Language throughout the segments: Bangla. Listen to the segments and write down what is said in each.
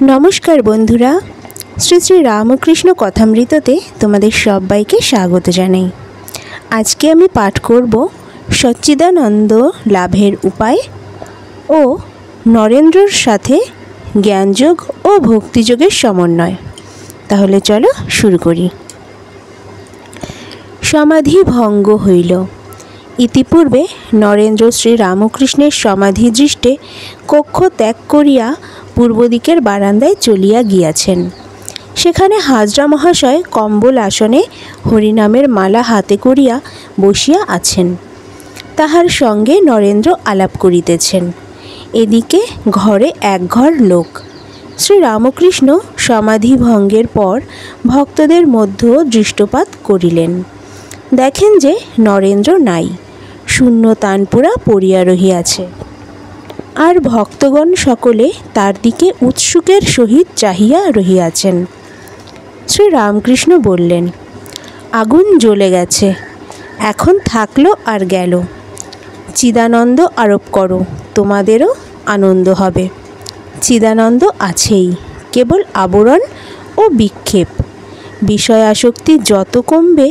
নমস্কার বন্ধুরা, শ্রী শ্রী রামকৃষ্ণ কথামৃততে তোমাদের সবাইকে স্বাগত জানাই। আজকে আমি পাঠ করব সচ্চিদানন্দ লাভের উপায় ও নরেন্দ্রর সাথে জ্ঞানযোগ ও ভক্তিযোগের সমন্বয়। তাহলে চলো শুরু করি। সমাধি ভঙ্গ হইল। ইতিপূর্বে নরেন্দ্র শ্রী রামকৃষ্ণের সমাধিদৃষ্টে কক্ষ ত্যাগ করিয়া পূর্ব দিকের বারান্দায় চলিয়া গিয়াছেন। সেখানে হাজরা মহাশয় কম্বল আসনে হরিনামের মালা হাতে করিয়া বসিয়া আছেন। তাহার সঙ্গে নরেন্দ্র আলাপ করিতেছেন। এদিকে ঘরে এক ঘর লোক। শ্রী রামকৃষ্ণ সমাধি ভঙ্গের পর ভক্তদের মধ্যে দৃষ্টপাত করিলেন। দেখেন যে নরেন্দ্র নাই, শূন্য তানপুরা পড়িয়া রহিয়াছে। আর ভক্তগণ সকলে তার দিকে উৎসুকের সহিত চাহিয়া রহিয়াছেন। শ্রী রামকৃষ্ণ বললেন, আগুন জ্বলে গেছে, এখন থাকলো আর গেল। চিদানন্দ আরোপ করো, তোমাদেরও আনন্দ হবে। চিদানন্দ আছেই, কেবল আবরণ ও বিক্ষেপ। বিষয় আসক্তি যত কমবে,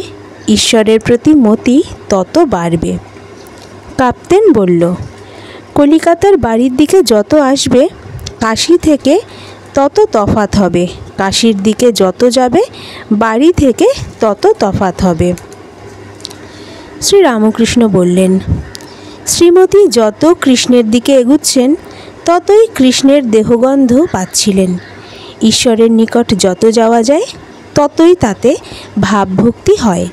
ঈশ্বরের প্রতি মতি তত বাড়বে। কাপ্তেন বলল, কলিকাতার বাড়ির দিকে যত আসবে, কাশী থেকে তত তফাত হবে। কাশীর দিকে যত যাবে, বাড়ি থেকে তত তফাত হবে। শ্রী রামকৃষ্ণ বললেন, শ্রীমতী যত কৃষ্ণের দিকে এগুচ্ছেন, ততই কৃষ্ণের দেহগন্ধ পাচ্ছিলেন। ঈশ্বরের নিকট যত যাওয়া যায়, ততই তাতে ভাবভক্তি হয়।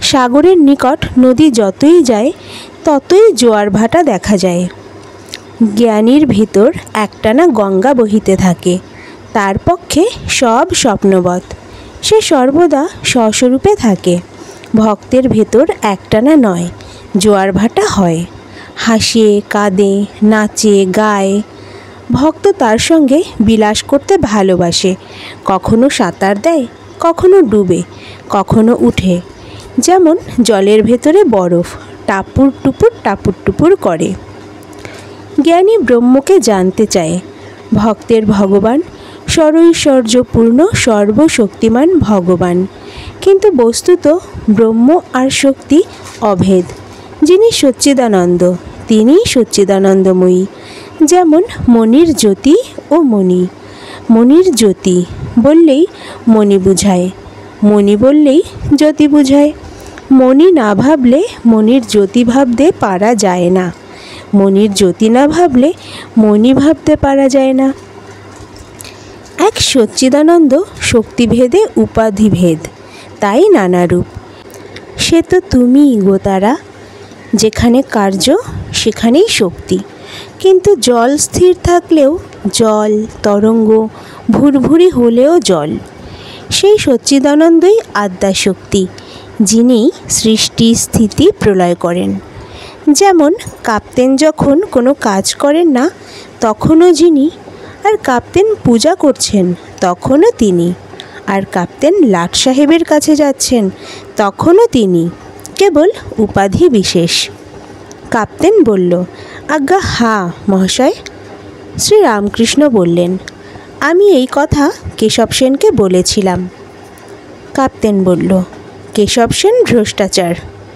সাগরের নিকট নদী যতই যায়, ততই জোয়ার ভাটা দেখা যায়। জ্ঞানীর ভিতর একটানা গঙ্গা বহিতে থাকে, তার পক্ষে সব স্বপ্নবৎ। সে সর্বদা স্বস্বরূপে থাকে। ভক্তের ভেতর একটানা নয়, জোয়ার ভাটা হয়, হাসে, কাঁদে, নাচে, গায়। ভক্ত তার সঙ্গে বিলাস করতে ভালোবাসে। কখনো সাঁতার দেয়, কখনো ডুবে, কখনো উঠে। যেমন জলের ভেতরে বরফ টাপুর টুপুর টাপুর টুপুর করে। জ্ঞানী ব্রহ্মকে জানতে চায়। ভক্তের ভগবান সরৈশ্বর্যপূর্ণ সর্বশক্তিমান ভগবান, কিন্তু বস্তুত ব্রহ্ম আর শক্তি অভেদ। যিনি সচ্চিদানন্দ, তিনিই সচ্চিদানন্দময়ী। যেমন মণির জ্যোতি ও মণি। মণির জ্যোতি বললেই মণি বুঝায়, মণি বললেই জ্যোতি বুঝায়। মণি না ভাবলে মণির জ্যোতি ভাবতে পারা যায় না, মণির জ্যোতি না ভাবলে মণি ভাবতে পারা যায় না। এক সচ্চিদানন্দ শক্তিভেদে উপাধিভেদ, তাই নানা রূপ। সে তো তুমিই গো তারা, যেখানে কার্য সেখানেই শক্তি। কিন্তু জল স্থির থাকলেও জল, তরঙ্গ ভুরভুরি হলেও জল। সেই সচ্চিদানন্দই আদ্যাশক্তি, যিনি সৃষ্টি স্থিতি প্রলয় করেন। যেমন কাপ্তেন যখন কোনো কাজ করেন না, তখনও যিনি। আর কাপ্তেন পূজা করছেন, তখনও তিনি। আর কাপ্তেন লাট সাহেবের কাছে যাচ্ছেন, তখনও তিনি। কেবল উপাধি বিশেষ। কাপ্তেন বলল, আজ্ঞা হা মহাশয়। শ্রী রামকৃষ্ণ বললেন, আমি এই কথা কেশব সেনকে বলেছিলাম। কাপ্তেন বলল, কেশব সেন ভ্রষ্টাচার,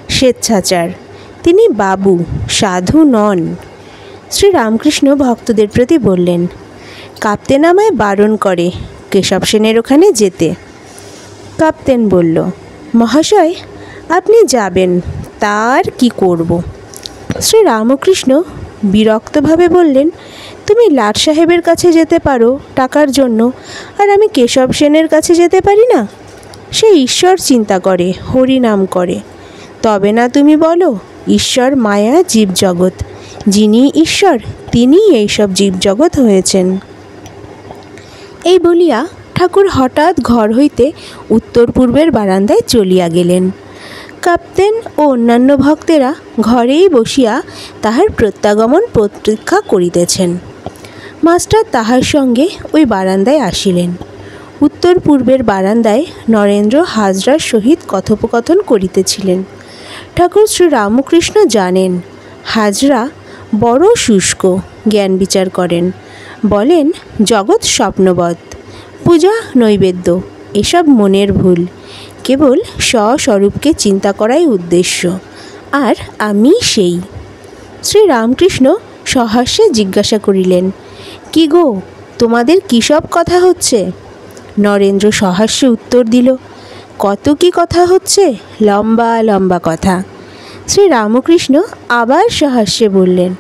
স্বেচ্ছাচার। তিনি বাবু, সাধু নন। শ্রী রামকৃষ্ণ ভক্তদের প্রতি বললেন, কাপ্তেন আমায় বারণ করে কেশব সেনের ওখানে যেতে। কাপ্তেন বলল, মহাশয় আপনি যাবেন, তার কি করব? শ্রী রামকৃষ্ণ বিরক্তভাবে বললেন, তুমি লাট সাহেবের কাছে যেতে পারো টাকার জন্য, আর আমি কেশব সেনের কাছে যেতে পারি না? সে ঈশ্বর চিন্তা করে, হরিনাম করে। তবে না তুমি বলো, ঈশ্বর মায়া জীবজগৎ, যিনি ঈশ্বর তিনিই এইসব জীবজগৎ হয়েছেন। এই বলিয়া ঠাকুর হঠাৎ ঘর হইতে উত্তর পূর্বের বারান্দায় চলিয়া গেলেন। কাপ্তেন ও অন্যান্য ভক্তেরা ঘরেই বসিয়া তাহার প্রত্যাগমন প্রতীক্ষা করিতেছেন। মাস্টার তাহার সঙ্গে ওই বারান্দায় আসিলেন। উত্তর পূর্বের বারান্দায় নরেন্দ্র হাজরার সহিত কথোপকথন করিতেছিলেন। ঠাকুর শ্রী রামকৃষ্ণ জানেন হাজরা বড় শুষ্ক, জ্ঞান বিচার করেন। বলেন জগৎ স্বপ্নবৎ, পূজা নৈবেদ্য এসব মনের ভুল, কেবল স্বস্বরূপকে চিন্তা করাই উদ্দেশ্য, আর আমি সেই। শ্রীরামকৃষ্ণ সহাস্যে জিজ্ঞাসা করিলেন, কি গো, তোমাদের কী সব কথা হচ্ছে? নরেন্দ্র সহাস্যে উত্তর দিল, কত কি কথা হচ্ছে, লম্বা লম্বা কথা। শ্রীরামকৃষ্ণ আবার সহাস্যে বললেন,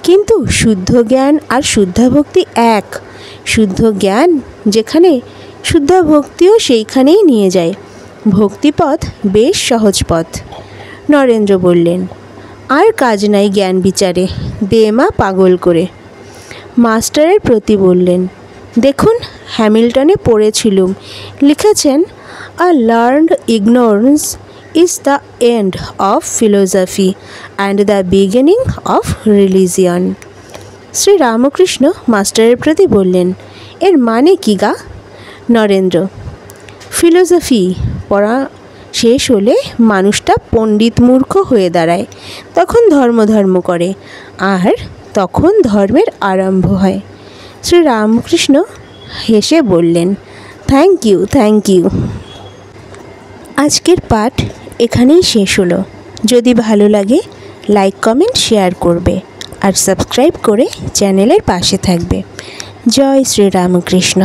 কিন্তু শুদ্ধ জ্ঞান আর শুদ্ধা ভক্তি এক। শুদ্ধ জ্ঞান যেখানে, শুদ্ধা ভক্তিও সেইখানেই নিয়ে যায়। ভক্তিপথ বেশ সহজ পথ। নরেন্দ্র বললেন, আর কাজ নাই জ্ঞান বিচারে, দে মা পাগল করে। মাস্টারের প্রতি বললেন, দেখুন হ্যামিল্টনে পড়েছিলুম, লিখেছেন, a learned ignorance is the end of philosophy and the beginning of religion. Sri Ramakrishna মাস্টারের প্রতি বললেন, এর মানে কি গা? নরেন্দ্র, ফিলোসফি পড়া শেষ হলে মানুষটা পণ্ডিত মূর্খ হয়ে দাঁড়ায়, তখন ধর্ম করে, আর তখন ধর্মের আরম্ভ হয়। শ্রীরামকৃষ্ণ হেসে বললেন, থ্যাংক ইউ, থ্যাংক ইউ। আজকের পাঠ এখানেই শেষ হলো। যদি ভালো লাগে লাইক কমেন্ট শেয়ার করবে আর সাবস্ক্রাইব করে চ্যানেলের পাশে থাকবে। জয় শ্রীরামকৃষ্ণ।